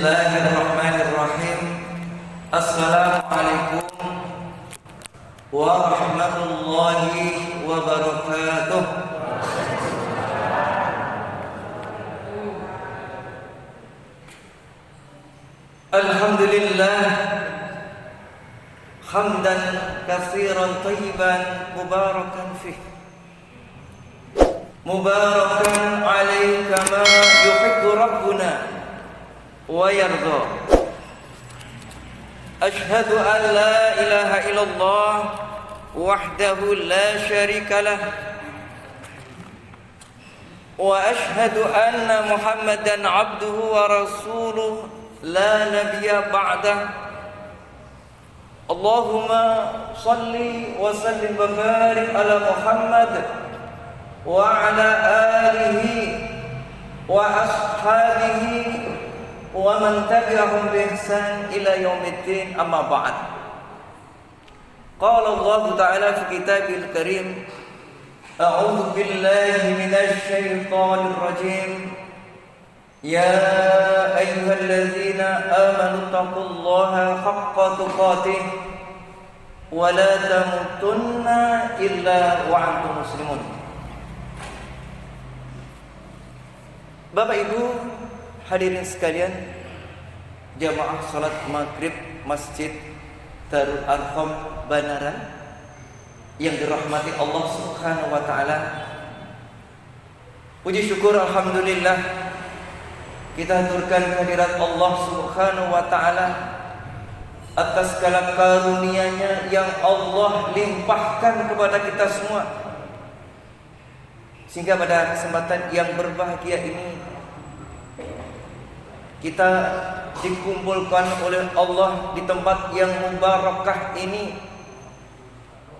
Bismillahirrahmanirrahim. Assalamualaikum warahmatullahi wabarakatuh. Alhamdulillah hamdan katsiran thayyiban mubarakan fih, mubarakan alaihi kama yuhibbu rabbuna wa yarda. Ashhadu an la ilaha illallah wahdahu la syarika lah, wa ashhadu anna Muhammadan abduhu wa rasuluh la nabiyya ba'dah. Allahumma salli wa sallim wa barik ala Muhammad wa ala alihi wa ashabihi wa man tabi'ahum bi ihsan ila yaumiddin, amma ba'd. Qala Allah ta'ala fi kitabil karim, a'udzu billahi minasy syaithanir rajim. Ya ayyuhalladzina amanu taqullaha haqqa tuqatih wa la tamutunna illa wa antum muslimun. Bapak Ibu hadirin sekalian, jamaah salat maghrib Masjid Darul Arqam Banaran yang dirahmati Allah Subhanahu wa taala. Puji syukur alhamdulillah kita haturkan kehadirat Allah Subhanahu wa taala atas segala karunia-Nya yang Allah limpahkan kepada kita semua, sehingga pada kesempatan yang berbahagia ini kita dikumpulkan oleh Allah di tempat yang mubarakah ini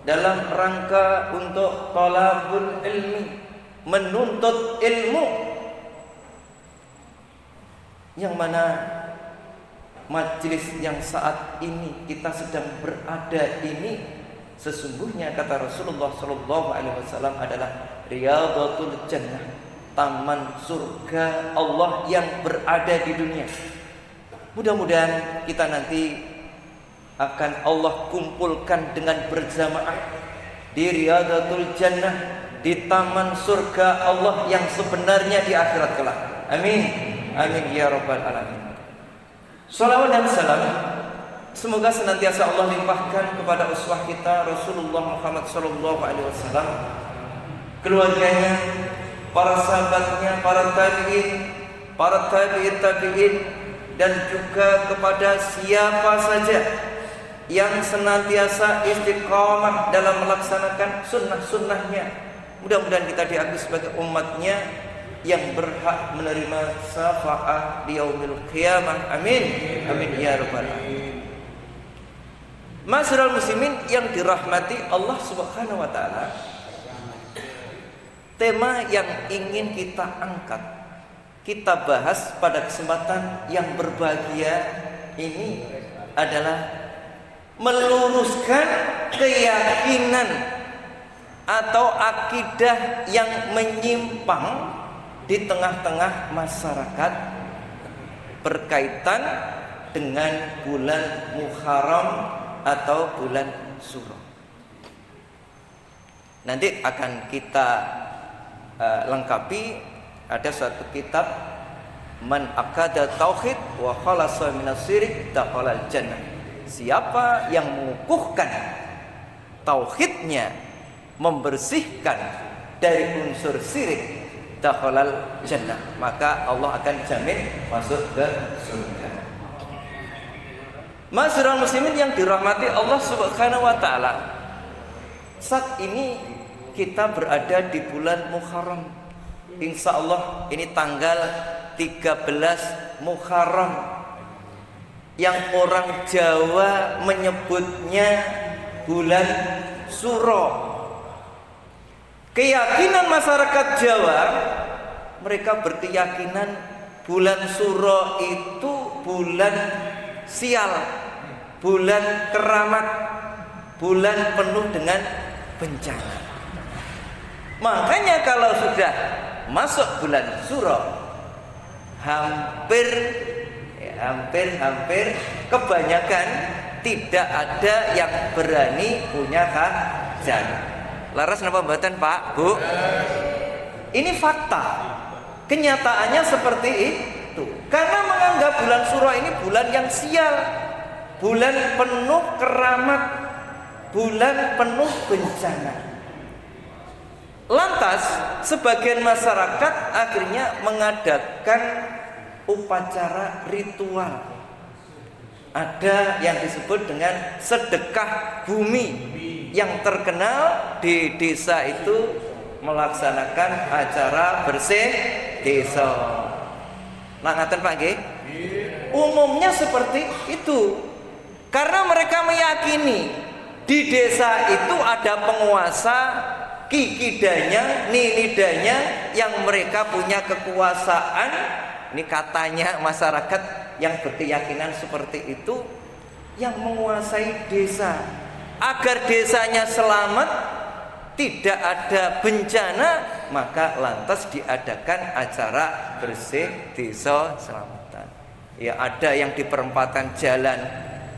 dalam rangka untuk talabul ilmi, menuntut ilmu, yang mana majelis yang saat ini kita sedang berada ini sesungguhnya kata Rasulullah sallallahu alaihi wasallam adalah riyadatul jannah, taman surga Allah yang berada di dunia. Mudah-mudahan kita nanti akan Allah kumpulkan dengan berjamaah di riyadatul jannah, di taman surga Allah yang sebenarnya di akhirat kelak. Amin. Amin ya rabbal alamin. Salawat dan salam semoga senantiasa Allah limpahkan kepada uswah kita Rasulullah Muhammad sallallahu alaihi wasallam, keluarganya, para sahabatnya, para tabi'in, para tabi'in, dan juga kepada siapa saja yang senantiasa istiqamah dalam melaksanakan sunnah-sunnahnya. Mudah-mudahan kita diakui sebagai umatnya yang berhak menerima syafaat di yaumil qiyamah. Amin. Amin ya rabbal alamin. Ma'asyiral muslimin yang dirahmati Allah Subhanahu wa taala, tema yang ingin kita angkat, kita bahas pada kesempatan yang berbahagia ini adalah meluruskan keyakinan atau akidah yang menyimpang di tengah-tengah masyarakat berkaitan dengan bulan Muharram atau bulan Suro. Nanti akan kita lengkapi, ada satu kitab, Man Aqada Tauhid wa Khalasa Minas Syirik Dakhalal Jannah. Siapa yang mengukuhkan tauhidnya, membersihkan dari unsur syirik, dakhalal jannah, maka Allah akan jamin masuk ke surga. Ma'asyiral muslimin yang dirahmati Allah Subhanahu wa taala, saat ini kita berada di bulan Muharram. Insya Allah ini tanggal 13 Muharram, yang orang Jawa menyebutnya bulan Suro. Keyakinan masyarakat Jawa, mereka berkeyakinan bulan Suro itu bulan sial, bulan keramat, bulan penuh dengan bencana. Makanya kalau sudah masuk bulan Suro, hampir hampir kebanyakan tidak ada yang berani punya khazanah. Laras napa mboten Pak, Bu? Ini fakta. Kenyataannya seperti itu. Karena menganggap bulan Syuro ini bulan yang sial, bulan penuh keramat, bulan penuh bencana. Lantas sebagian masyarakat akhirnya mengadakan upacara ritual. Ada yang disebut dengan sedekah bumi, yang terkenal di desa itu melaksanakan acara bersih desa. Nah, ngaten Pak nggih? Umumnya seperti itu. Karena mereka meyakini di desa itu ada penguasa, kikidanya, ninidanya, yang mereka punya kekuasaan. Ini katanya masyarakat yang berkeyakinan seperti itu, yang menguasai desa. Agar desanya selamat, tidak ada bencana, maka lantas diadakan acara bersih desa selamatan. Ya, ada yang di perempatan jalan,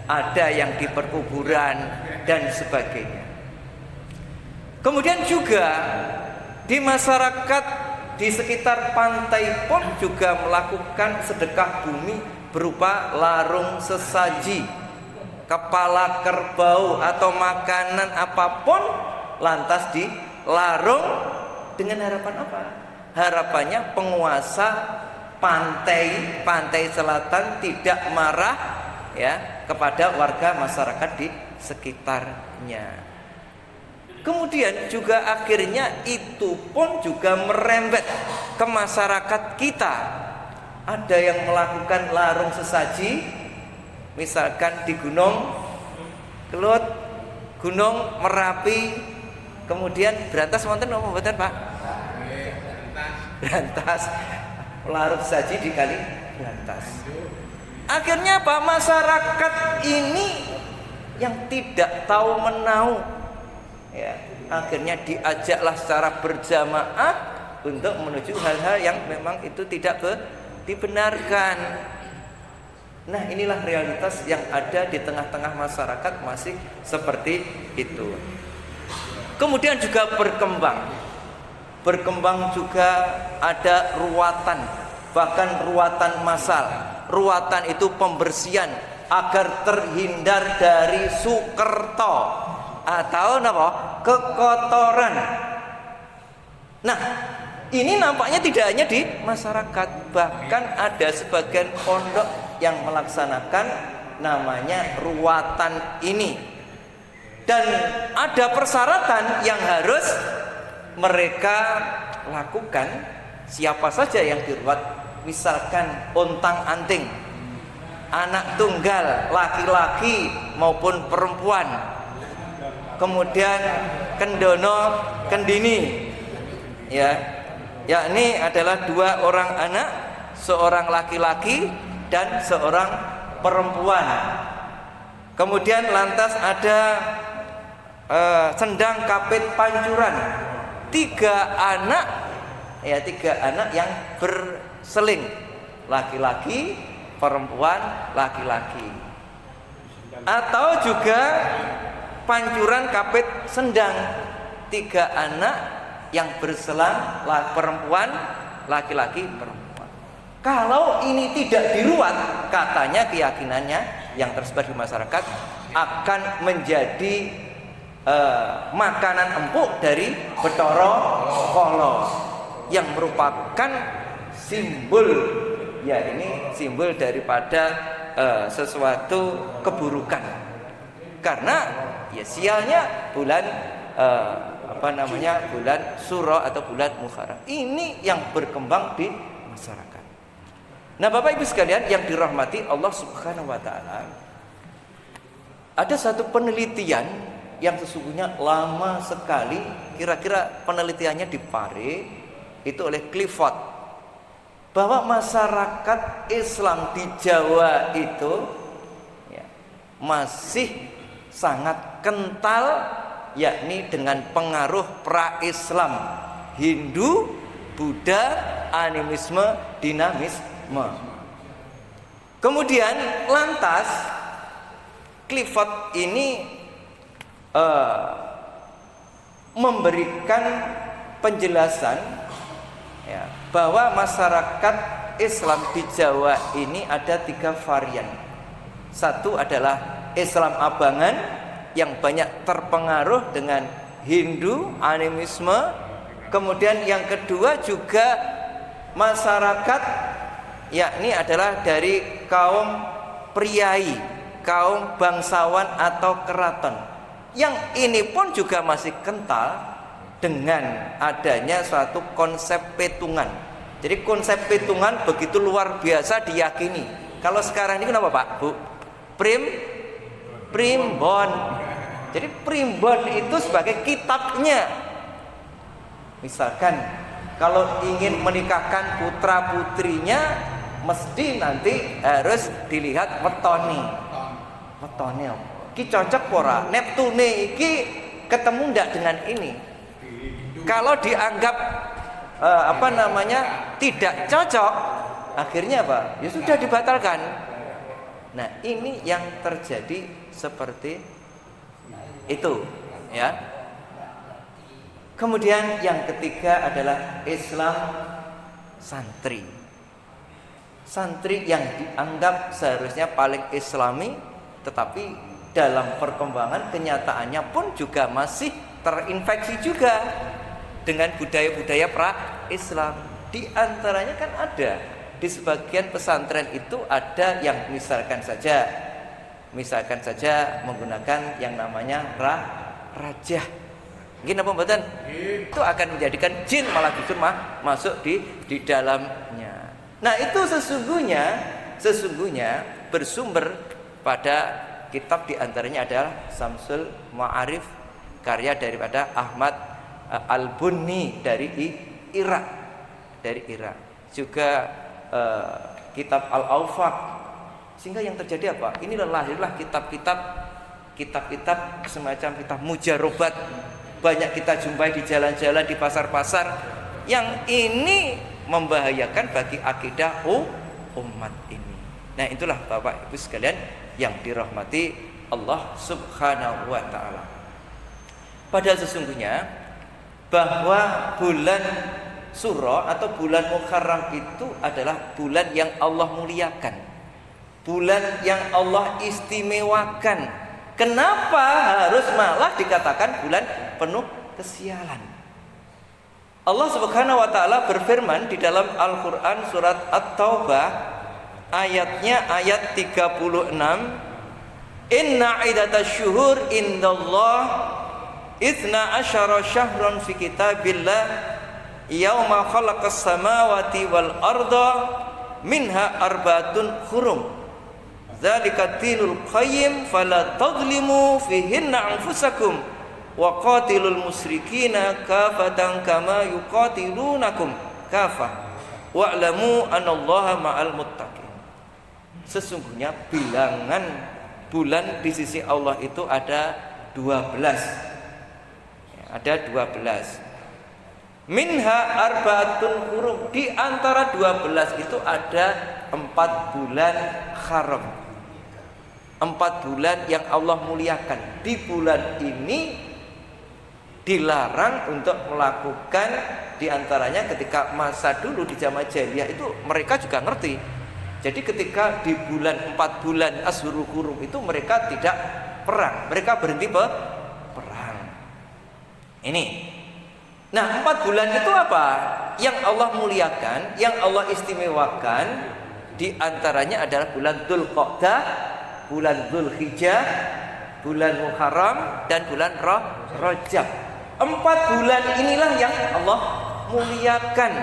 ada yang di perkuburan dan sebagainya. Kemudian juga di masyarakat di sekitar pantai pun juga melakukan sedekah bumi berupa larung sesaji, kepala kerbau atau makanan apapun, lantas dilarung dengan harapan apa? Harapannya penguasa pantai selatan tidak marah ya kepada warga masyarakat di sekitarnya. Kemudian juga akhirnya itu pun juga merembet ke masyarakat kita. Ada yang melakukan larung sesaji, misalkan di Gunung Kelut, Gunung Merapi, kemudian Brantas wonten napa mboten Pak? Brantas, larung sesaji di kali Brantas. Akhirnya apa? Masyarakat ini yang tidak tahu menau, ya, akhirnya diajaklah secara berjamaah untuk menuju hal-hal yang memang itu tidak dibenarkan. Nah, inilah realitas yang ada di tengah-tengah masyarakat, masih seperti itu. Kemudian juga berkembang juga ada ruatan, bahkan ruatan massal. Ruatan itu pembersihan agar terhindar dari sukerto atau apa? Kekotoran. Nah, ini nampaknya tidak hanya di masyarakat, bahkan ada sebagian pondok yang melaksanakan namanya ruatan ini. Dan ada persyaratan yang harus mereka lakukan. Siapa saja yang diruat, misalkan ontang-anting, anak tunggal, laki-laki maupun perempuan, kemudian kendono kendini, ya, yakni adalah 2 orang anak, seorang laki-laki dan seorang perempuan. Kemudian lantas ada sendang kapit pancuran, 3 anak, ya, 3 anak yang berseling, laki-laki, perempuan, laki-laki. Atau juga pancuran kapit sendang, 3 anak yang berselang, perempuan, laki-laki, perempuan. Kalau ini tidak diruat, katanya keyakinannya yang tersebar di masyarakat akan menjadi makanan empuk dari Bathara Kala, yang merupakan simbol, ya, ini simbol daripada sesuatu keburukan. Karena ya sialnya bulan bulan Syuro atau bulan Muharram ini yang berkembang di masyarakat. Nah, Bapak Ibu sekalian yang dirahmati Allah Subhanahu wa taala, ada satu penelitian yang sesungguhnya lama sekali, kira-kira penelitiannya di Paris itu oleh Clifford, bahwa masyarakat Islam di Jawa itu ya, masih sangat kental, yakni dengan pengaruh pra-Islam, Hindu, Buddha, animisme, dinamisme. Kemudian lantas Clifford ini memberikan penjelasan ya, bahwa masyarakat Islam di Jawa ini ada 3 varian. Satu adalah Islam abangan yang banyak terpengaruh dengan Hindu, animisme. Kemudian yang kedua juga masyarakat yakni adalah dari kaum priai, kaum bangsawan atau keraton. Yang ini pun juga masih kental dengan adanya suatu konsep petungan. Jadi konsep petungan begitu luar biasa diyakini. Kalau sekarang ini kenapa Pak, Bu? Primbon. Jadi primbon itu sebagai kitabnya. Misalkan kalau ingin menikahkan putra putrinya, mesti nanti harus dilihat wetone iki cocok ora, Neptune iki ketemu ndak dengan ini. Kalau dianggap tidak cocok, akhirnya apa? Ya sudah dibatalkan. Nah, ini yang terjadi seperti itu, ya. Kemudian yang ketiga adalah Islam santri. Santri yang dianggap seharusnya paling islami, tetapi dalam perkembangan kenyataannya pun juga masih terinfeksi juga dengan budaya-budaya pra-Islam. Di antaranya kan ada di sebagian pesantren itu ada yang misalkan saja menggunakan yang namanya rajah. Mungkin apa mboten? Itu akan menjadikan jin malah justru masuk di dalamnya. Nah, itu sesungguhnya bersumber pada kitab diantaranya adalah Samsul Ma'arif karya daripada Ahmad Al-Bunni dari Irak. Juga kitab Al-Awfaq. Sehingga yang terjadi apa? Inilah lahirlah kitab-kitab semacam kitab mujarobat. Banyak kita jumpai di jalan-jalan, di pasar-pasar, yang ini membahayakan bagi akidah umat ini. Nah, itulah Bapak Ibu sekalian yang dirahmati Allah Subhanahu wa taala. Padahal sesungguhnya bahwa bulan Suro atau bulan Muharram itu adalah bulan yang Allah muliakan, bulan yang Allah istimewakan. Kenapa harus malah dikatakan bulan penuh kesialan? Allah Subhanahu wa taala berfirman di dalam Al-Qur'an surat At-Taubah ayatnya ayat 36, inna iddatasy syuhur indallah itsna asyara syahran fi kitabillah yauma khalaqas samawati wal arda minha arbatun hurum dzalika dinul qayyim fala tadhlimu fihinna anfusakum wa qatilul musyrikina kafatan kama yuqatilunakum kafah wa'lamu anallaha ma'al muttaqin. Sesungguhnya bilangan bulan di sisi Allah itu ada 12. Ada 12. Minha arbaatun hurum. Di antara 12 itu ada 4 bulan haram. 4 bulan yang Allah muliakan. Di bulan ini dilarang untuk melakukan, di antaranya ketika masa dulu di zaman jahiliyah itu mereka juga ngerti. Jadi ketika di bulan 4 bulan Ashurul Hurum itu mereka tidak perang, mereka berhenti perang. Ini. Nah, 4 bulan itu apa? Yang Allah muliakan, yang Allah istimewakan, di antaranya adalah bulan Dzulqa'dah, bulan Dzulhijjah, bulan Muharram, dan bulan Rajab. 4 bulan inilah yang Allah muliakan.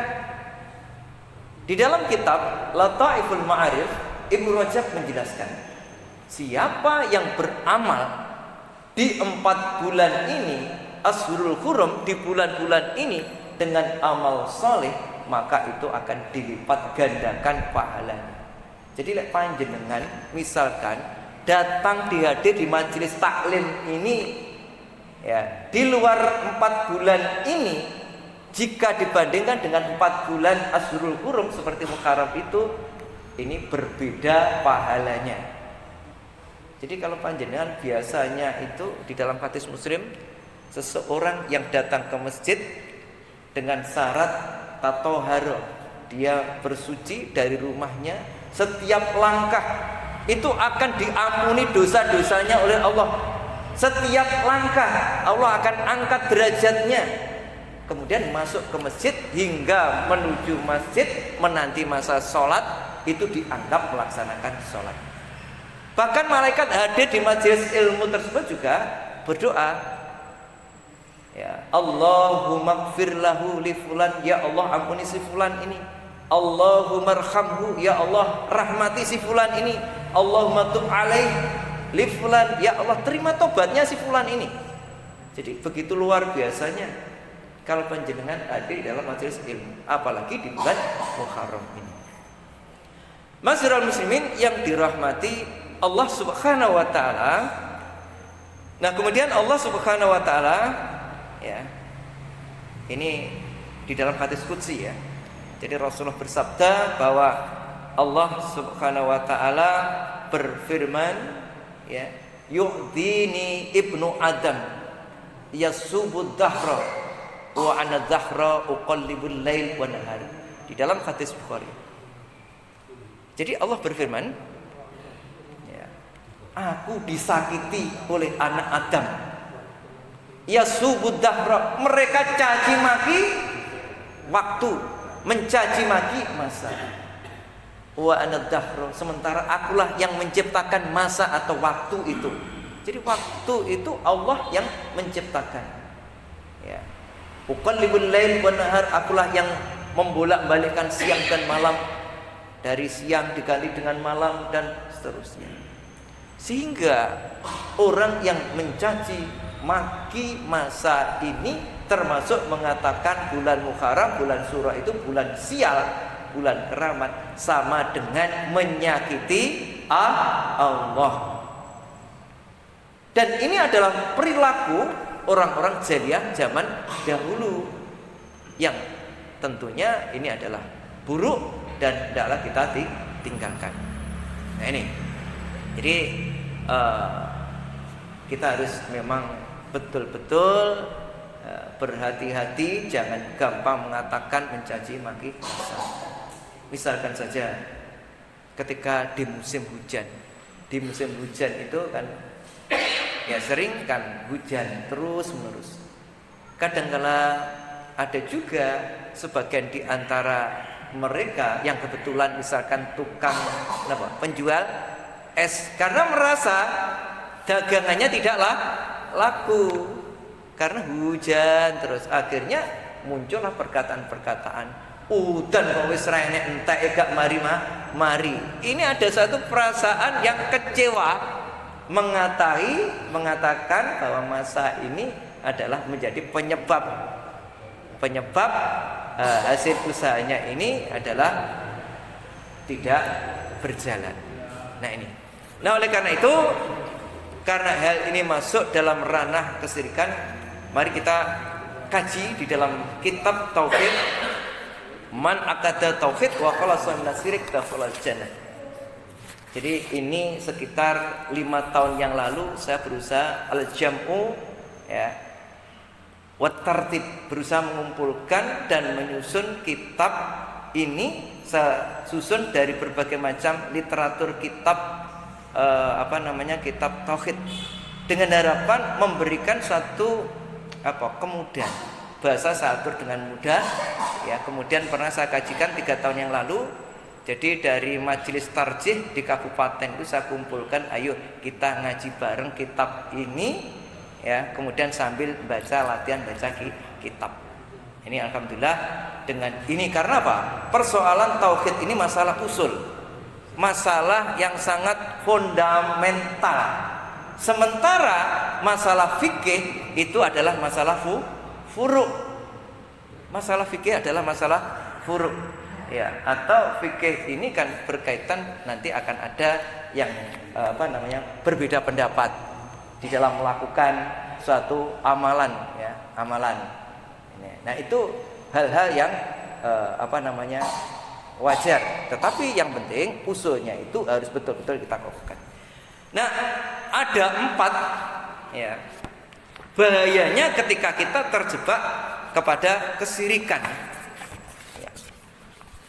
Di dalam kitab Lataiful Ma'arif, Ibnu Rajab menjelaskan, siapa yang beramal di 4 bulan ini, Ashurul Hurum, di bulan-bulan ini dengan amal soleh, maka itu akan dilipat gandakan pahalanya. Jadi lek panjenengan misalkan datang dihadir di majelis taklim ini, ya, di luar 4 bulan ini, jika dibandingkan dengan 4 bulan Ashurul Hurum seperti Muharram itu ini berbeda pahalanya. Jadi kalau panjenengan biasanya itu di dalam hadis Muslim, seseorang yang datang ke masjid dengan syarat tatoharo, dia bersuci dari rumahnya, setiap langkah itu akan diampuni dosa-dosanya oleh Allah. Setiap langkah Allah akan angkat derajatnya. Kemudian masuk ke masjid hingga menuju masjid, menanti masa sholat, itu dianggap melaksanakan sholat. Bahkan malaikat hadir di majelis ilmu tersebut juga berdoa, ya Allahumma gfir lahu li fulan, ya Allah ampuni si fulan ini. Allahumma arhamhu, ya Allah rahmati si fulan ini. Allahumma tub alaih li fulan, ya Allah terima tobatnya si fulan ini. Jadi begitu luar biasanya kalau panjenengan hadir dalam majelis ilmu, apalagi di bulan Muharram ini. Masyiral muslimin yang dirahmati Allah Subhanahu wa taala. Nah, kemudian Allah Subhanahu wa taala, ya. Ini di dalam hadis qudsi, ya. Jadi Rasulullah bersabda bahwa Allah Subhanahu wa taala berfirman, ya, yu'dini ibnu Adam yasubud dahra wa ana dahra uqallibul lail wa nahar. Di dalam hadis Bukhari. Jadi Allah berfirman, ya, aku disakiti oleh anak Adam. Yasubud dahra, mereka caci maki waktu, mencaci maki masa. Wa ana dahra, sementara akulah yang menciptakan masa atau waktu itu. Jadi waktu itu Allah yang menciptakan. Ya. Uqallibul lail wan nahar, akulah yang membolak-balikkan siang dan malam, dari siang diganti dengan malam dan seterusnya. Sehingga orang yang mencaci maki masa ini termasuk mengatakan bulan Muharram, bulan Syura itu bulan sial, bulan keramat, sama dengan menyakiti Allah. Dan ini adalah perilaku orang-orang jahiliyah zaman dahulu yang tentunya ini adalah buruk dan tidaklah kita tinggalkan. Nah ini, jadi kita harus memang betul-betul berhati-hati, jangan gampang mengatakan mencaci maki masa. Misalkan saja ketika di musim hujan itu kan ya sering kan hujan terus menerus. Kadangkala ada juga sebagian di antara mereka yang kebetulan misalkan tukang penjual es, karena merasa dagangannya tidaklah laku karena hujan terus, akhirnya muncullah perkataan-perkataan udan kok wis rene entek gak mari. Ini ada satu perasaan yang kecewa, mengatakan bahwa masa ini adalah menjadi penyebab hasil usahanya ini adalah tidak berjalan. Nah ini. Nah oleh karena itu, karena hal ini masuk dalam ranah kesyirikan, mari kita kaji di dalam kitab tauhid. Man akada tauhid wa khalasa min asyirik dakhala jannah. Jadi ini sekitar 5 tahun yang lalu saya berusaha al-jam'u, ya, wat tartib, berusaha mengumpulkan dan menyusun kitab ini. Saya susun dari berbagai macam literatur kitab kitab tauhid, dengan harapan memberikan satu kemudahan, bahasa saya atur dengan mudah, ya. Kemudian pernah saya kajikan 3 tahun yang lalu. Jadi dari majelis tarjih di kabupaten itu saya kumpulkan, ayo kita ngaji bareng kitab ini, ya. Kemudian sambil latihan baca kitab. Ini alhamdulillah dengan ini, karena apa? Persoalan tauhid ini masalah usul, masalah yang sangat fundamental. Sementara masalah fikih itu adalah masalah furu'. Masalah fikih adalah masalah furu', ya. Atau fikih ini kan berkaitan, nanti akan ada yang berbeda pendapat di dalam melakukan suatu amalan, ya, amalan. Nah itu hal-hal yang wajar. Tetapi yang penting usulnya itu harus betul-betul kita kokohkan. Nah, ada 4 ya bahayanya ketika kita terjebak kepada kesyirikan. Ya.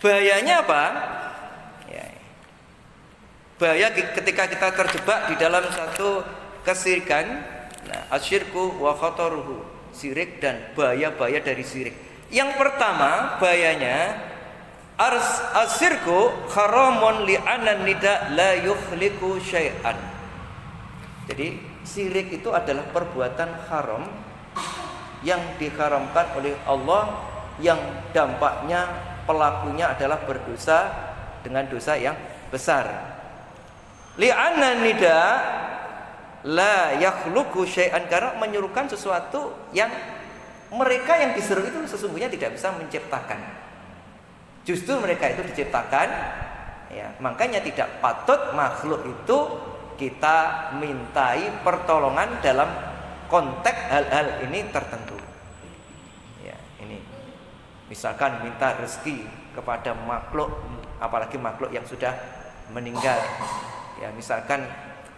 Bahayanya apa? Ya. Bahaya ketika kita terjebak di dalam satu kesyirikan. Nah, asyirku wa khataruhu, syirik dan bahaya-bahaya dari syirik. Yang pertama bahayanya asyirku haramun li'anan nida la yukhliqu syai'an. Jadi syirik itu adalah perbuatan haram yang diharamkan oleh Allah, yang dampaknya pelakunya adalah berdosa dengan dosa yang besar. Li'anan nida la yakhluqu syai'an, karena menyuruhkan sesuatu yang mereka yang diseru itu sesungguhnya tidak bisa menciptakan. Justru mereka itu diciptakan, ya, makanya tidak patut makhluk itu kita mintai pertolongan dalam konteks hal-hal ini tertentu. Ya, ini misalkan minta rezeki kepada makhluk, apalagi makhluk yang sudah meninggal. Ya, misalkan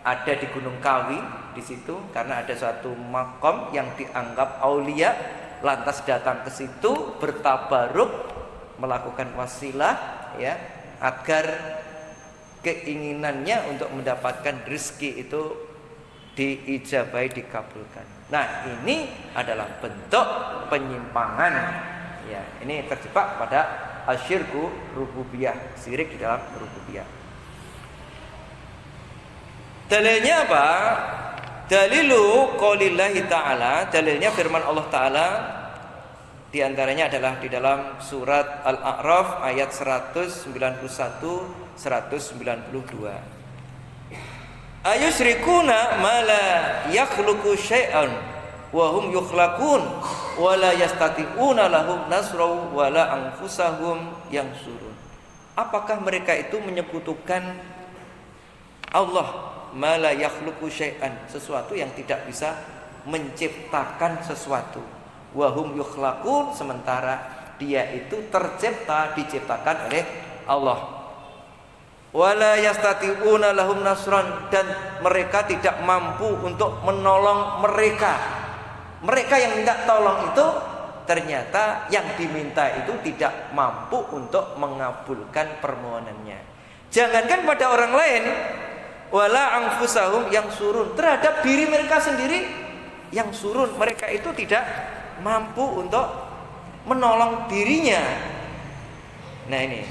ada di Gunung Kawi di situ karena ada suatu makom yang dianggap aulia, lantas datang ke situ bertabaruk melakukan wasilah, ya, agar keinginannya untuk mendapatkan rezeki itu diijabahi, dikabulkan. Nah, ini adalah bentuk penyimpangan. Ya, ini terjebak pada asyirku rububiyah, syirik di dalam rububiyah. Dalilnya apa? Dalilu qaulillahi ta'ala, dalilnya firman Allah Ta'ala, di antaranya adalah di dalam surat Al-A'raf ayat 191 192. Ayusyrikuna ma la yakhluqu syai'an wa hum yukhlaqun wa la yastati'una lahum nasran wa la anfusahum yansurun. Apakah mereka itu menyekutukan Allah, ma la yakhluqu syai'an, sesuatu yang tidak bisa menciptakan sesuatu, wa hum yukhlaqun, sementara dia itu tercipta, diciptakan oleh Allah. Wala yastati'una lahum nasran, dan mereka tidak mampu untuk menolong mereka. Mereka yang minta tolong itu ternyata yang diminta itu tidak mampu untuk mengabulkan permohonannya. Jangankan pada orang lain, wala anfusahum yang surun, terhadap diri mereka sendiri yang surun, mereka itu tidak mampu untuk menolong dirinya. Nah, ini.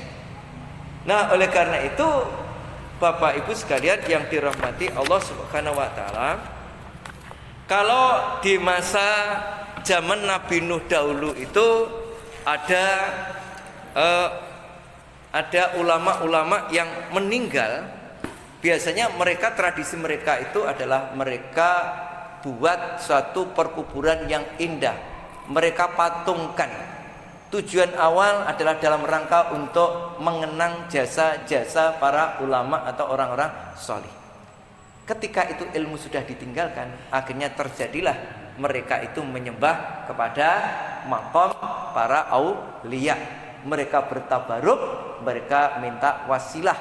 Nah, oleh karena itu Bapak Ibu sekalian yang dirahmati Allah Subhanahu wa taala, kalau di masa zaman Nabi Nuh dahulu itu ada ulama-ulama yang meninggal. Biasanya mereka, tradisi mereka itu adalah mereka buat suatu perkuburan yang indah, mereka patungkan. Tujuan awal adalah dalam rangka untuk mengenang jasa-jasa para ulama atau orang-orang solih. Ketika itu ilmu sudah ditinggalkan, akhirnya terjadilah mereka itu menyembah kepada makom para aulia. Mereka bertabaruk, mereka minta wasilah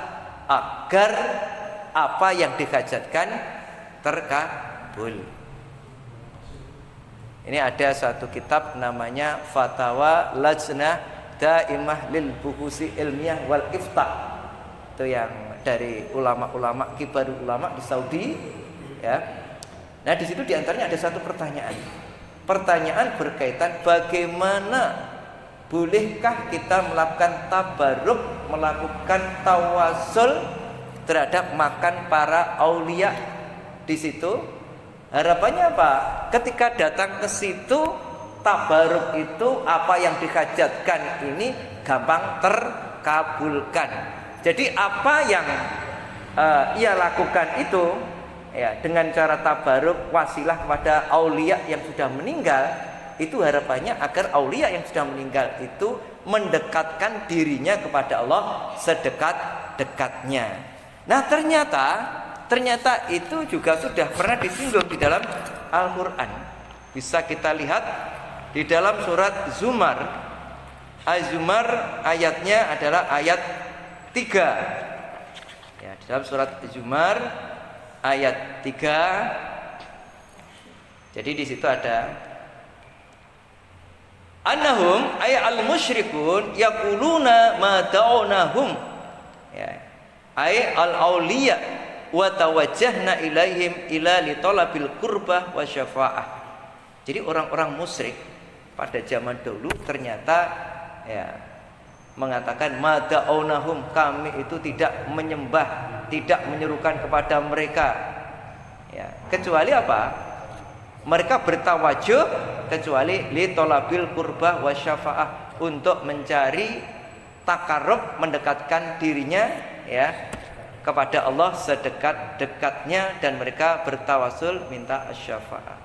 agar apa yang dihajatkan terkabul. Ini ada satu kitab namanya Fatawa Lajnah Daimah lil Buhusi Ilmiah wal Ifta. Itu yang dari ulama-ulama, kibar ulama di Saudi, ya. Nah, di situ diantaranya ada satu pertanyaan. Pertanyaan berkaitan bagaimana bolehkah kita melakukan tabaruk, melakukan tawasul terhadap makan para aulia di situ. Harapannya apa? Ketika datang ke situ, tabaruk itu apa yang dihajatkan ini gampang terkabulkan. Jadi apa yang ia lakukan itu, ya, dengan cara tabaruk wasilah kepada aulia yang sudah meninggal, itu harapannya agar aulia yang sudah meninggal itu mendekatkan dirinya kepada Allah sedekat-dekatnya. Nah, ternyata itu juga sudah pernah disinggung di dalam Al-Quran. Bisa kita lihat di dalam surat Zumar Az-Zumar ayatnya adalah ayat 3. Ya, dalam surat Az-Zumar ayat 3. Jadi di situ ada annahum ay al-musyrikun yaquluna ma da'unahum, ya, ay al-auliya wa tawajjahna ilaihim ila li talabil qurbah wa syafa'ah. Jadi orang-orang musyrik pada zaman dahulu ternyata ya mengatakan mada'unahum, kami itu tidak menyembah, tidak menyerukan kepada mereka, ya, kecuali apa? Mereka bertawajuh kecuali li talabil qurbah wa syafa'ah, untuk mencari takarrub, mendekatkan dirinya ya kepada Allah sedekat-dekatnya, dan mereka bertawasul minta syafa'ah.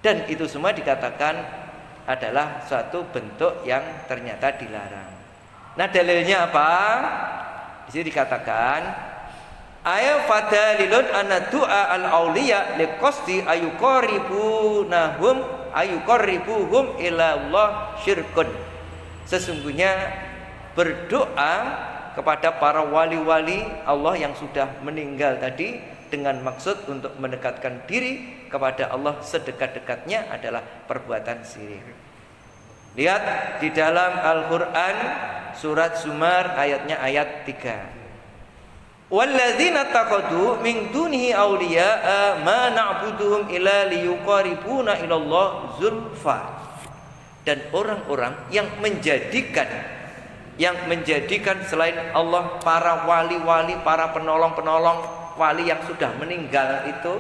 Dan itu semua dikatakan adalah suatu bentuk yang ternyata dilarang. Nah, dalilnya apa? Di sini dikatakan ayat fadalilun anna du'a al-auliya liqasdi ayuqarribuhum ila Allah syirkun. Sesungguhnya berdoa kepada para wali-wali Allah yang sudah meninggal tadi dengan maksud untuk mendekatkan diri kepada Allah sedekat-dekatnya adalah perbuatan syirik. Lihat di dalam Al-Qur'an surat Zumar ayatnya ayat 3. Walladzina taqadu min dunihi awliya'a ma na'buduhum illa liyuqarribuna ilallah zulfa. Dan orang-orang yang menjadikan selain Allah para wali-wali, para penolong-penolong wali yang sudah meninggal itu,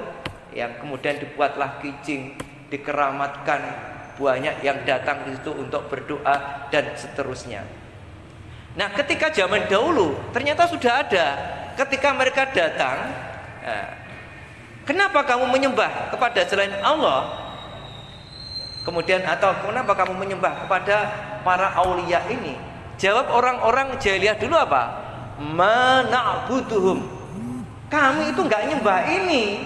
yang kemudian dibuatlah kijing, dikeramatkan, banyak yang datang di situ untuk berdoa dan seterusnya. Nah, ketika zaman dahulu ternyata sudah ada. Ketika mereka datang, kenapa kamu menyembah kepada selain Allah? Kemudian atau kenapa kamu menyembah kepada para aulia ini? Jawab orang-orang jahiliyah dulu apa? Ma na'buduhum. Kami itu enggak nyembah ini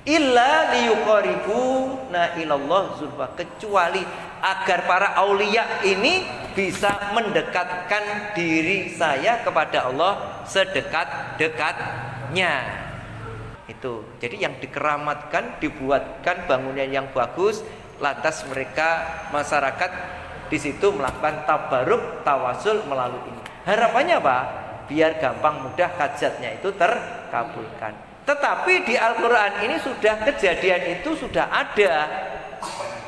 illa liyuqarribuna ilallah zulfa, kecuali agar para aulia ini bisa mendekatkan diri saya kepada Allah sedekat-dekatnya. Itu. Jadi yang dikeramatkan, dibuatkan bangunan yang bagus, lantas mereka masyarakat di situ melakukan tabaruk, tawasul melalui ini. Harapannya apa? Biar gampang mudah hajatnya itu terkabulkan. Tetapi di Al-Quran ini sudah kejadian itu sudah ada.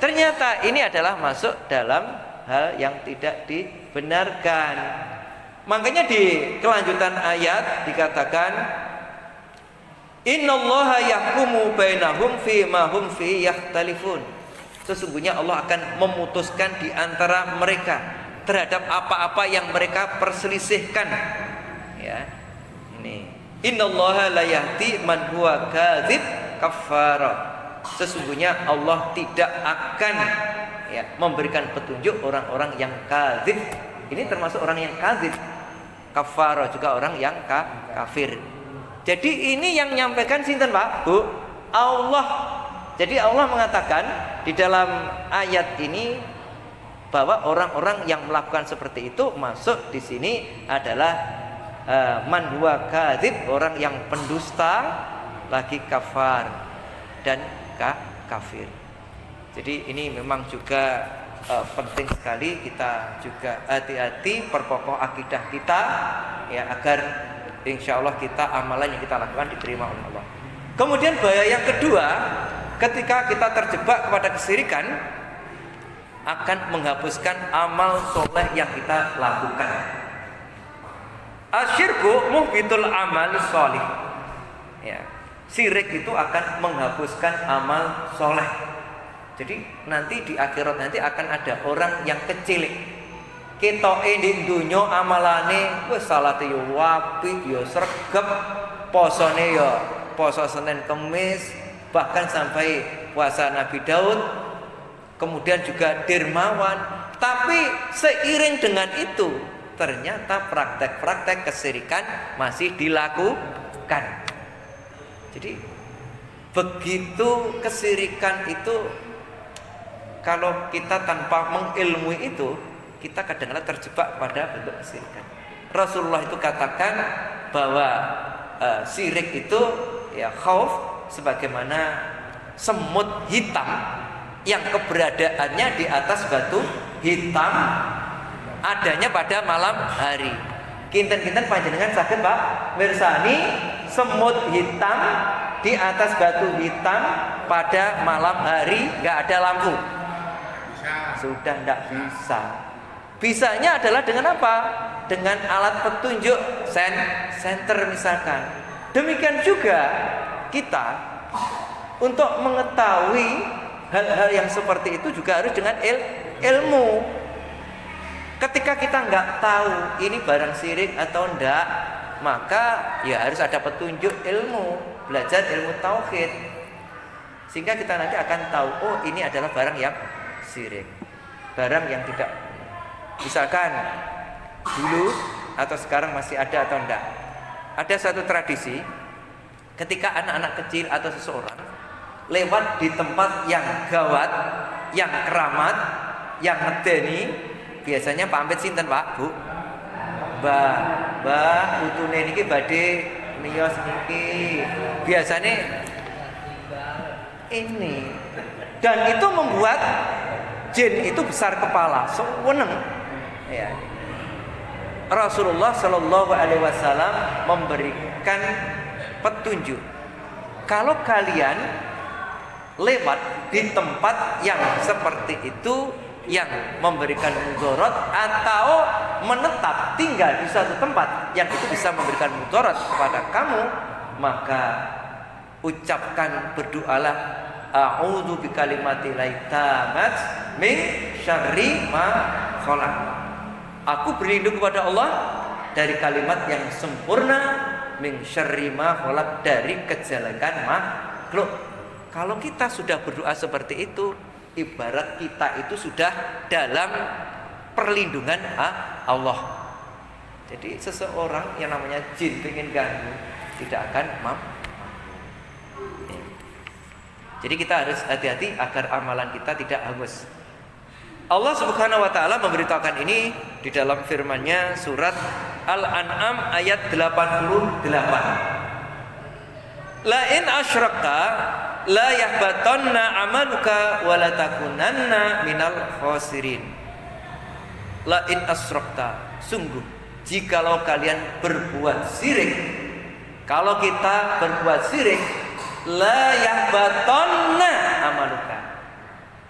Ternyata ini adalah masuk dalam hal yang tidak dibenarkan. Makanya di kelanjutan ayat dikatakan innallaha yahkumu bainahum fi ma hum fi yakhtalifun. Sesungguhnya Allah akan memutuskan di antara mereka terhadap apa-apa yang mereka perselisihkan. Ya, ini innallaha la yahdi man huwa kadzib kafara. Sesungguhnya Allah tidak akan memberikan petunjuk orang-orang yang kadzib. Ini termasuk orang yang kadzib. Kafara juga orang yang kafir. Jadi ini yang nyampaikan sinten, Pak? Bu, Allah. Jadi Allah mengatakan di dalam ayat ini bahwa orang-orang yang melakukan seperti itu masuk di sini adalah man huwa kadzib, orang yang pendusta, lagi kafar dan kafir. Jadi ini memang juga penting sekali kita juga hati-hati perkokoh akidah kita ya, agar insya Allah kita amalan yang kita lakukan diterima oleh Allah. Kemudian bahaya yang kedua, ketika kita terjebak kepada kesyirikan, akan menghapuskan amal soleh yang kita lakukan. Asyirku muhbitul amal solih. Ya, syirik itu akan menghapuskan amal soleh. Jadi nanti di akhirat nanti akan ada orang yang kecilik. Kita di dunya amalane wis salate yo apik, yo sregep, posone yo poso Senin Kemis, bahkan sampai puasa Nabi Daud, kemudian juga dermawan. Tapi seiring dengan itu ternyata praktek-praktek kesyirikan masih dilakukan. Jadi begitu kesyirikan itu, kalau kita tanpa mengilmui itu kita kadang-kadang terjebak pada bentuk kesyirikan. Rasulullah itu katakan bahwa syirik itu ya khauf sebagaimana semut hitam yang keberadaannya di atas batu hitam adanya pada malam hari. Kinten-kinten panjenengan saged Pak mirsani semut hitam di atas batu hitam pada malam hari, nggak ada lampu. Sudah tidak bisa. Bisanya adalah dengan apa? Dengan alat petunjuk senter misalkan. Demikian juga kita untuk mengetahui hal-hal yang seperti itu juga harus dengan ilmu. Ketika kita nggak tahu ini barang syirik atau enggak, maka ya harus ada petunjuk ilmu, belajar ilmu tauhid, sehingga kita nanti akan tahu, oh ini adalah barang yang syirik, barang yang tidak. Misalkan dulu atau sekarang masih ada atau enggak, ada satu tradisi ketika anak-anak kecil atau seseorang lewat di tempat yang gawat, yang keramat, yang ngedeni, biasanya pamit sinten Pak, Bu? Mbah, putune niki badhe niyos niki. Biasanya ini. Dan itu membuat jin itu besar kepala, seweneng. Ya. Rasulullah Shallallahu alaihi wasallam memberikan petunjuk. Kalau kalian lewat di tempat yang seperti itu, yang memberikan mudarat atau menetap tinggal di suatu tempat yang itu bisa memberikan mudarat kepada kamu, maka ucapkan, berdoalah, a'udzu bikalimatillahi tammat min syarri ma khalaq. Aku berlindung kepada Allah dari kalimat yang sempurna, min syarri ma khalaq, dari kejelekan makhluk. Kalau kita sudah berdoa seperti itu, ibarat kita itu sudah dalam perlindungan Allah. Jadi seseorang yang namanya jin pengen ganggu tidak akan mampu. Jadi kita harus hati-hati agar amalan kita tidak hangus. Allah Subhanahu wa taala memberitahukan ini di dalam firman-Nya surat Al-An'am ayat 88. La in asyrakta la yahbatanna amaluka wa la takunanna minal khasirin. La in asyrakta, sungguh jikalau kalian berbuat syirik, kalau kita berbuat syirik, la yahbatanna amaluka.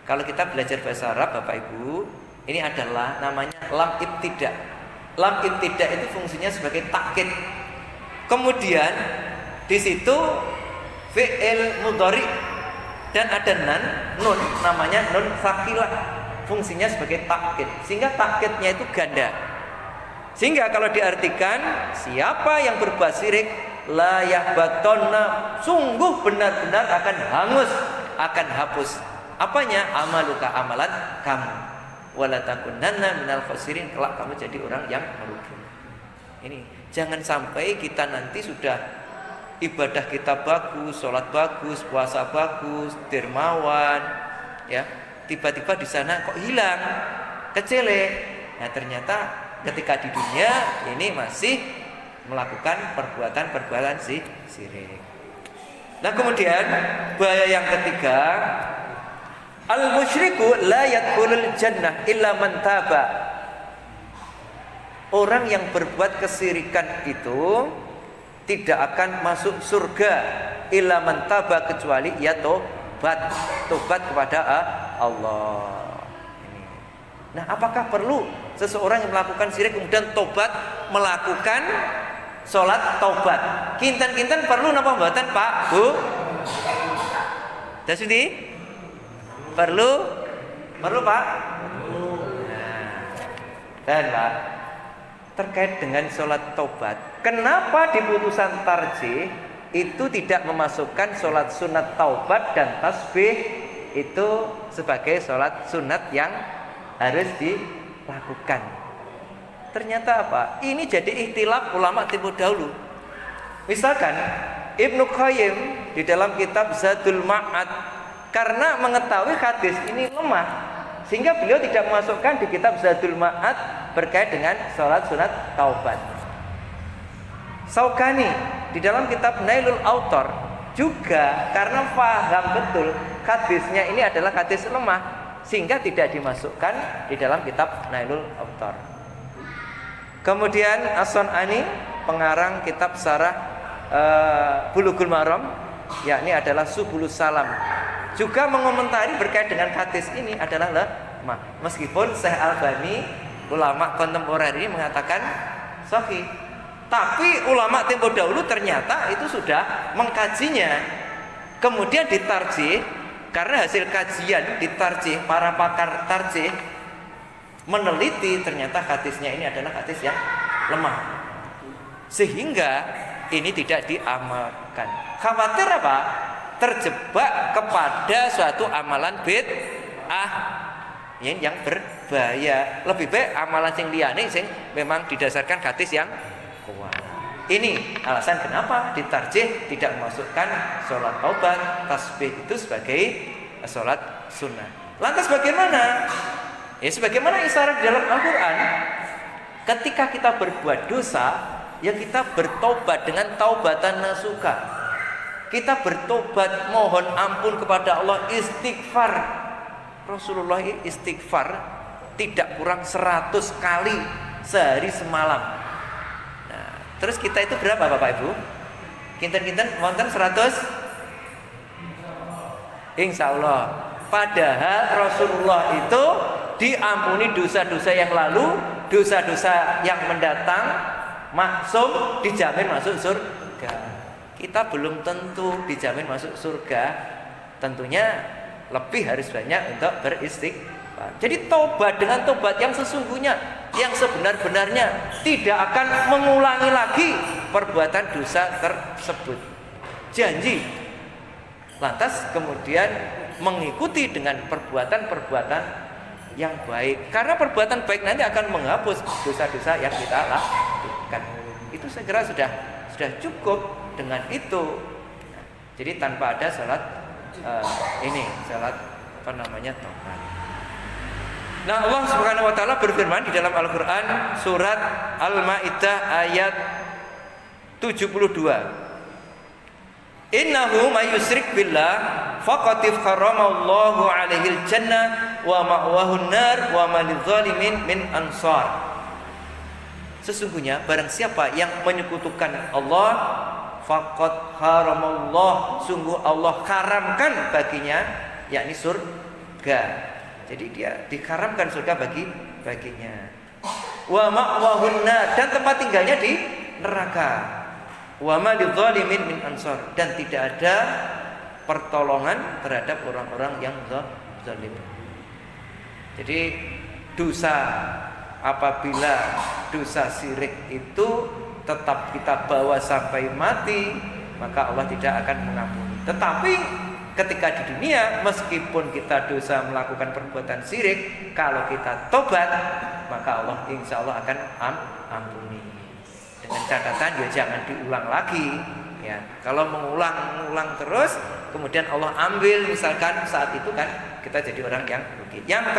Kalau kita belajar bahasa Arab Bapak Ibu, ini adalah namanya lam ibtida. Lam ibtida itu fungsinya sebagai takkid. Kemudian di situ fi'il mudhari dan ada nun namanya nun sakilah, fungsinya sebagai takkid, sehingga takkidnya itu ganda. Sehingga kalau diartikan siapa yang berbuat syirik, la yahbatonna, sungguh benar-benar akan hangus, akan hapus apanya? Amaluka, amalan kamu, wala takunanna minal khasirin, kelak kamu jadi orang yang merugi. Ini jangan sampai kita nanti sudah ibadah kita bagus, sholat bagus, puasa bagus, dermawan, ya, tiba-tiba di sana kok hilang, kecelek. Nah ternyata ketika di dunia ini masih melakukan perbuatan-perbuatan syirik. Nah kemudian bahaya yang ketiga, al-musyriku la yadkhulul jannah illa man taba. Orang yang berbuat kesyirikan itu tidak akan masuk surga illa man taba, kecuali ia tobat kepada Allah. Nah, apakah perlu seseorang yang melakukan syirik kemudian tobat melakukan sholat taubat? Kinten-kinten perlu napa mboten Pak, Bu? Dasudi? Perlu Pak? Nah, dan Pak, terkait dengan sholat taubat, kenapa di putusan tarjih itu tidak memasukkan sholat sunat taubat dan tasbih itu sebagai sholat sunat yang harus dilakukan? Ternyata apa? Ini jadi ikhtilaf ulama timur dahulu. Misalkan Ibnu Qayyim di dalam kitab Zadul Ma'ad, karena mengetahui hadis ini lemah, Sehingga beliau tidak memasukkan di kitab Zadul Ma'ad berkait dengan sholat sunat taubat. Syaukani di dalam kitab Nailul Autor juga karena paham betul hadisnya ini adalah hadis lemah, sehingga tidak dimasukkan di dalam kitab Nailul Autor. Kemudian As-Sun'ani, pengarang kitab Syarah Bulughul Maram, yakni adalah Subulus Salam, juga mengomentari berkait dengan hadis ini adalah lemah. Meskipun Syekh Albani, ulama kontemporer ini mengatakan sahih, tapi ulama tempo dahulu ternyata itu sudah mengkajinya, kemudian ditarjih. Karena hasil kajian ditarjih, para pakar tarjih meneliti ternyata hadisnya ini adalah hadis yang lemah, sehingga ini tidak diamalkan. Khawatir apa? Terjebak kepada suatu amalan bid'ah yang berbahaya. Lebih baik amalan sing liyane sing memang didasarkan hadis yang kuat. Ini alasan kenapa ditarjih tidak memasukkan sholat taubat, tasbih itu sebagai sholat sunnah. Lantas bagaimana? Ya sebagaimana isyarat dalam Al-Quran, ketika kita berbuat dosa, ya kita bertobat dengan taubatan nasuka. Kita bertobat, mohon ampun kepada Allah, istighfar. Rasulullah istighfar tidak kurang 100 kali sehari semalam. Nah, terus kita itu berapa Bapak Ibu? Kinten-kinten wonten 100? Insya Allah. Padahal Rasulullah itu diampuni dosa-dosa yang lalu, dosa-dosa yang mendatang, maksum, dijamin masuk surga. Kita belum tentu dijamin masuk surga, tentunya lebih harus banyak untuk beristighfar. Jadi tobat dengan tobat yang sesungguhnya, yang sebenar-benarnya, tidak akan mengulangi lagi perbuatan dosa tersebut. Janji. Lantas kemudian mengikuti dengan perbuatan-perbuatan yang baik, karena perbuatan baik nanti akan menghapus dosa-dosa yang kita lakukan. Itu saya kira sudah cukup dengan itu. Jadi tanpa ada salat salat tobat. Nah, Allah Subhanahu wa taala berfirman di dalam Al-Qur'an surat Al-Maidah ayat 72. Innahu may yusyrik billah faqad haramallahu 'alaihil jannah wa ma'wahun nar wa ma lidzalimin min ansar. Sesungguhnya barang siapa yang menyekutukan Allah, faqad haramallah, sungguh Allah haramkan baginya, yakni surga. Jadi dia diharamkan surga baginya. Wa ma'wahun nar, dan tempat tinggalnya di neraka. Wa ma lidzalimin min ansar, dan tidak ada pertolongan terhadap orang-orang yang zalim. Jadi dosa, apabila dosa syirik itu tetap kita bawa sampai mati, maka Allah tidak akan mengampuni. Tetapi ketika di dunia, meskipun kita dosa melakukan perbuatan syirik, kalau kita tobat, maka Allah insya Allah akan ampuni. Dengan catatan ya jangan diulang lagi. Ya, kalau mengulang terus, kemudian Allah ambil, misalkan saat itu kan kita jadi orang yang rugi. Yang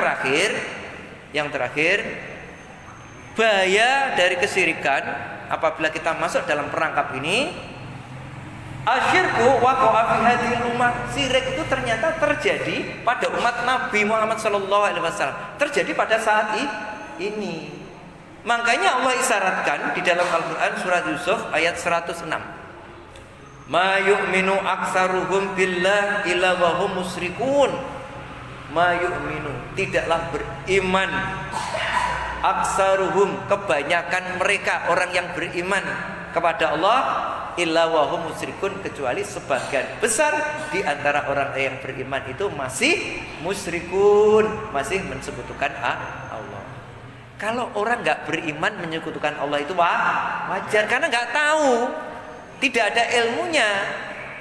terakhir, bahaya dari kesyirikan apabila kita masuk dalam perangkap ini, asyirku waqa'a fi hadhil ummah. Syirik itu ternyata terjadi pada umat Nabi Muhammad SAW, terjadi pada saat ini. Makanya Allah isyaratkan di dalam Al-Quran surat Yusuf ayat 106. Ma yu'minu aksaruhum billah illa wa hum musyrikun. Ma yu'minu, tidaklah beriman aksaruhum, kebanyakan mereka orang yang beriman kepada Allah, illa wa hum musyrikun, kecuali sebagian besar di antara orang yang beriman itu masih musyrikun, masih mensekutukan Allah. Kalau orang nggak beriman menyekutukan Allah itu wajar, karena nggak tahu, tidak ada ilmunya.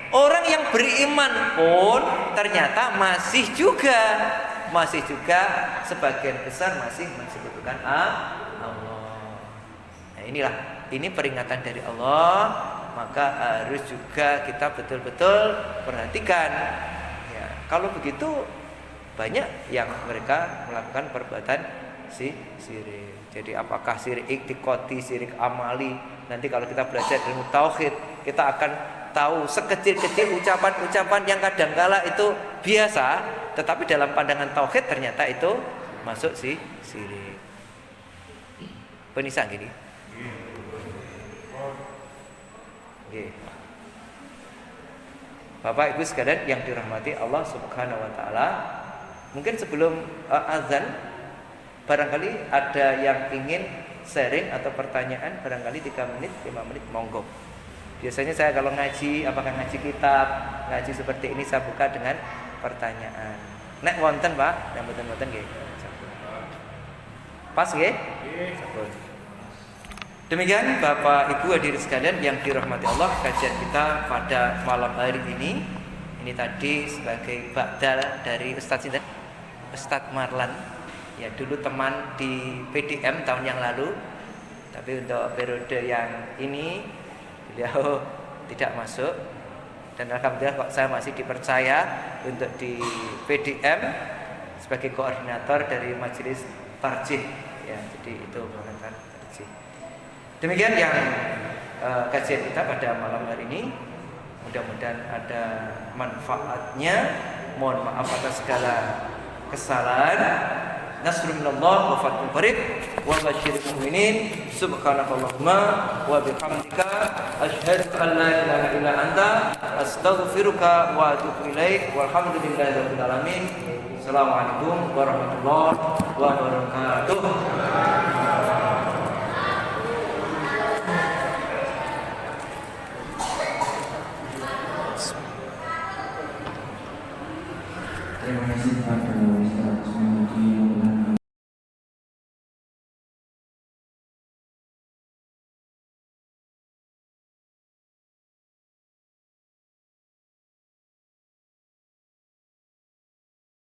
Orang yang beriman pun ternyata masih juga sebagian besar masih mensekutukan Allah. Nah, ini peringatan dari Allah, maka harus juga kita betul-betul perhatikan. Ya, kalau begitu banyak yang mereka melakukan perbuatan syirik. Jadi apakah syirik iktikoti, syirik amali? Nanti kalau kita belajar ilmu tauhid, kita akan tahu sekecil-kecil ucapan-ucapan yang kadangkala itu biasa, tetapi dalam pandangan tauhid ternyata itu masuk syirik. Penisa gini. Okay. Bapak Ibu sekalian yang dirahmati Allah Subhanahu wa taala, mungkin sebelum azan barangkali ada yang ingin sharing atau pertanyaan, barangkali 3 menit, 5 menit, monggo. Biasanya saya kalau ngaji, apakah ngaji kitab, ngaji seperti ini saya buka dengan pertanyaan. Nek wonten, Pak, nek wonten nggih. Pas nggih? Nggih. Demikian Bapak Ibu hadirin sekalian yang dirahmati Allah, kajian kita pada malam hari ini. Ini tadi sebagai badal dari Ustadz Sinten, Ustadz Marlan. Ya dulu teman di PDM tahun yang lalu, tapi untuk periode yang ini beliau tidak masuk. Dan alhamdulillah kok saya masih dipercaya untuk di PDM sebagai koordinator dari majelis tarjih. Ya, jadi itu koordinator tarjih. Demikian yang kajian kita pada malam hari ini. Mudah-mudahan ada manfaatnya. Mohon maaf atas segala kesalahan. Nasrun minallah wa fathun qarib wa basyiril mu'minin. Subhanakallahumma wa bihamdika asyhadu an la ilaha illa anta astaghfiruka wa atubu ilaik. Walhamdulillahi rabbil alamin. Assalamualaikum warahmatullahi wabarakatuh. Terima kasih kepada Ustaz Muhammad